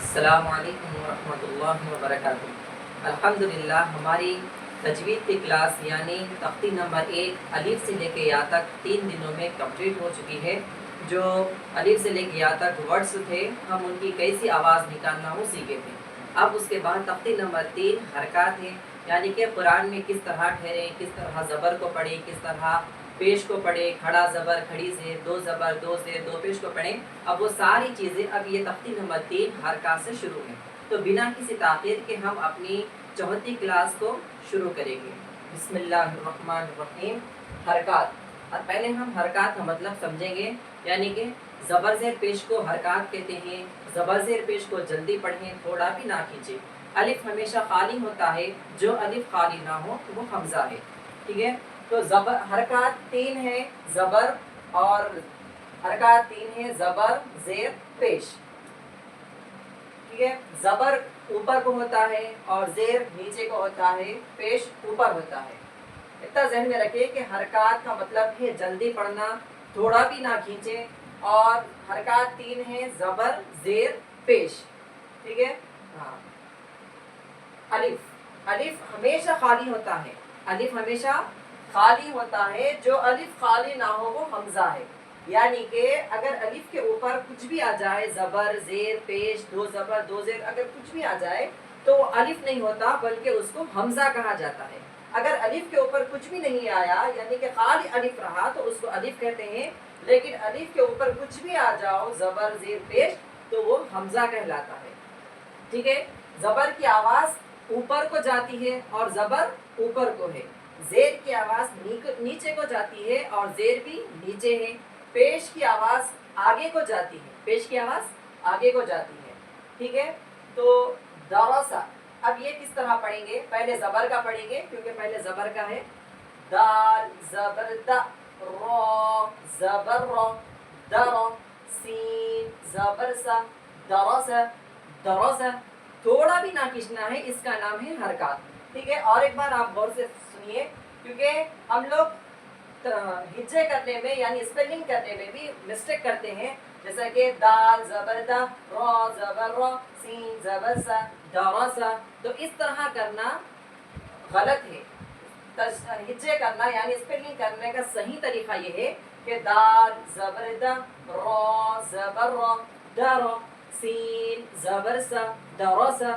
السلام علیکم ورحمۃ اللہ وبرکاتہ۔ الحمدللہ ہماری تجوید کی کلاس یعنی تختی نمبر 1 الف سے لے کے یا تک 3 دنوں میں کمپلیٹ ہو چکی ہے۔ جو الف سے لے کے یا تک ورڈز تھے ہم ان کی کیسی آواز نکالنا وہ سیکھے تھے۔ اب اس کے بعد تختی نمبر 3 حرکات ہے، یعنی کہ قرآن میں کس طرح ٹھہرے، کس طرح زبر کو پڑھیں، کس طرح پیش کو پڑھیں، کھڑا زبر کھڑی سے، دو زبر دو سے، دو پیش کو پڑھیں۔ اب وہ ساری چیزیں اب یہ تختی نمبر 3 حرکات سے شروع ہے، تو بنا کسی تاخیر کے ہم اپنی 4تھی کلاس کو شروع کریں گے۔ بسم اللہ الرحمن الرحیم۔ حرکات، اور پہلے ہم حرکات کا مطلب سمجھیں گے، یعنی کہ زبر زیر پیش کو حرکات کہتے ہیں۔ زبر زیر پیش کو جلدی پڑھیں، تھوڑا بھی نہ کھینچیں۔ الف ہمیشہ خالی ہوتا ہے، جو الف خالی نہ ہو تو وہ حمزہ ہے، ٹھیک ہے۔ تو زبر حرکات 3 ہے، زبر اور حرکات 3 ہے زبر زیر پیش، ٹھیک ہے۔ زبر اوپر کو ہوتا ہے اور زیر نیچے کو ہوتا ہے، پیش اوپر ہوتا ہے۔ اتنا ذہن میں رکھیں کہ حرکات کا مطلب ہے جلدی پڑھنا، تھوڑا بھی نہ کھینچے، اور حرکات 3 ہے زبر زیر پیش، ٹھیک ہے۔ ہاں، الف ہمیشہ خالی ہوتا ہے، الف ہمیشہ خالی ہوتا ہے، جو الف خالی نہ ہو وہ حمزہ ہے۔ یعنی کہ اگر الف کے اوپر کچھ بھی آ جائے، زبر زیر پیش، دو زبر دو زیر، اگر کچھ بھی آ جائے تو وہ الف نہیں ہوتا بلکہ اس کو حمزہ کہا جاتا ہے۔ اگر الف کے اوپر کچھ بھی نہیں آیا، یعنی کہ خالی الف رہا، تو اس کو الف کہتے ہیں، لیکن الف کے اوپر کچھ بھی آ جاؤ، زبر زیر پیش، تو وہ حمزہ کہلاتا ہے، ٹھیک ہے۔ زبر کی آواز اوپر کو جاتی ہے اور زبر اوپر کو ہے، زیر کی آواز نیچے کو جاتی ہے اور زیر بھی نیچے ہے، پیش کی آواز آگے کو جاتی ہے، پیش کی آواز آگے کو جاتی ہے، ٹھیک ہے۔ تو درسا، اب یہ کس طرح پڑھیں گے؟ پہلے زبر کا پڑھیں گے کیونکہ پہلے زبر کا ہے۔ دال زبر دا، را زبر را، در، سین زبر سا، درسا درسا، تھوڑا بھی نہ کھینچنا ہے، اس کا نام ہے حرکات، ٹھیک ہے۔ اور ایک بار آپ غور سے سنیے، کیونکہ ہم لوگ ہجے کرنے میں یعنی اسپیلنگ کرنے میں بھی مسٹیک کرتے ہیں، جیسا کہ دال زبر دا، را زبر را، سین زبر سا، درسا، تو اس طرح کرنا غلط ہے۔ ہجے کرنا یعنی اسپیلنگ کرنے کا صحیح طریقہ یہ ہے کہ دال زبر دا، را زبر را، در، سین زبر سا، درسا،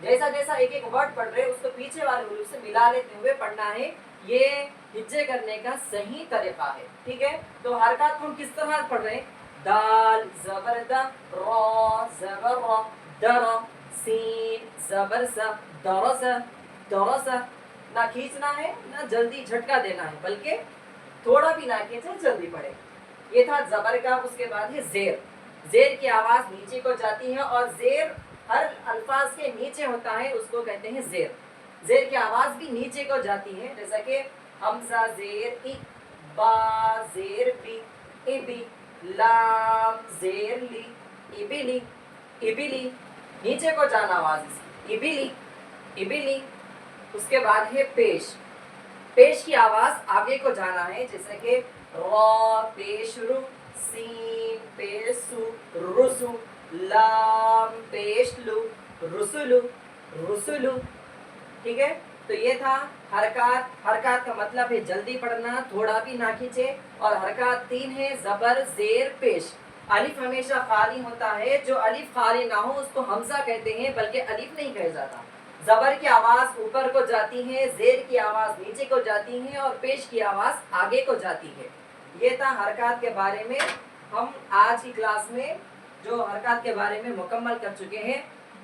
جیسا جیسا ایک ایک ورڈ پڑھ رہے اس کو پیچھے والے حروف سے ملا لیتے ہوئے پڑھنا ہے، یہ ہجے کرنے کا صحیح طریقہ ہے، ٹھیک ہے۔ تو حرکات ہم کس طرح پڑھ رہے ہیں؟ دال زبر دا، را زبر را، در، سین زبر سا، درسا درسا، نہ کھینچنا ہے نہ جلدی جھٹکا دینا ہے، بلکہ تھوڑا بھی نہ کھینچے، جلدی پڑھے۔ یہ تھا زبر کا۔ اس کے بعد ہے زیر۔ زیر کی آواز نیچے کو جاتی ہے اور زیر ہر الفاظ کے نیچے ہوتا ہے، اس کو کہتے ہیں زیر۔ زیر کی آواز بھی نیچے کو جاتی ہے، جیسا کہ حمزہ زیر ای، با زیر بی، ابی، لام زیر لی، ابلی ابلی، نیچے کو جانا آواز اس کی، ابلی ابلی۔ اس کے بعد ہے پیش۔ پیش کی آواز آگے کو جانا ہے، جیسے کہ را پیش رو، سین پیش سو، رسو، لام پیش لو، رسلو رسلو، ٹھیک ہے۔ تو یہ تھا حرکات۔ حرکات کا مطلب ہے جلدی پڑھنا، تھوڑا بھی نہ کھینچے، اور حرکات 3 ہے زبر زیر پیش۔ الف ہمیشہ خالی ہوتا ہے، جو الف خالی نہ ہو اس کو حمزہ کہتے ہیں، بلکہ الف نہیں کہا جاتا۔ زبر کی آواز اوپر کو جاتی ہے، زیر کی آواز نیچے کو جاتی ہے، اور پیش کی آواز آگے کو جاتی ہے۔ یہ تھا حرکات کے بارے میں۔ ہم آج کی کلاس میں جو حرکات کے بارے میں مکمل کر چکے ہیں،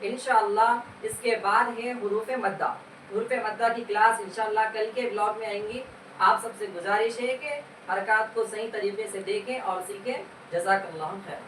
انشاءاللہ اس کے بعد ہے حروف مدہ۔ حروف مدہ کی کلاس انشاءاللہ کل کے بلاگ میں آئیں گی۔ آپ سب سے گزارش ہے کہ حرکات کو صحیح طریقے سے دیکھیں اور سیکھیں۔ جزاک اللہ خیر۔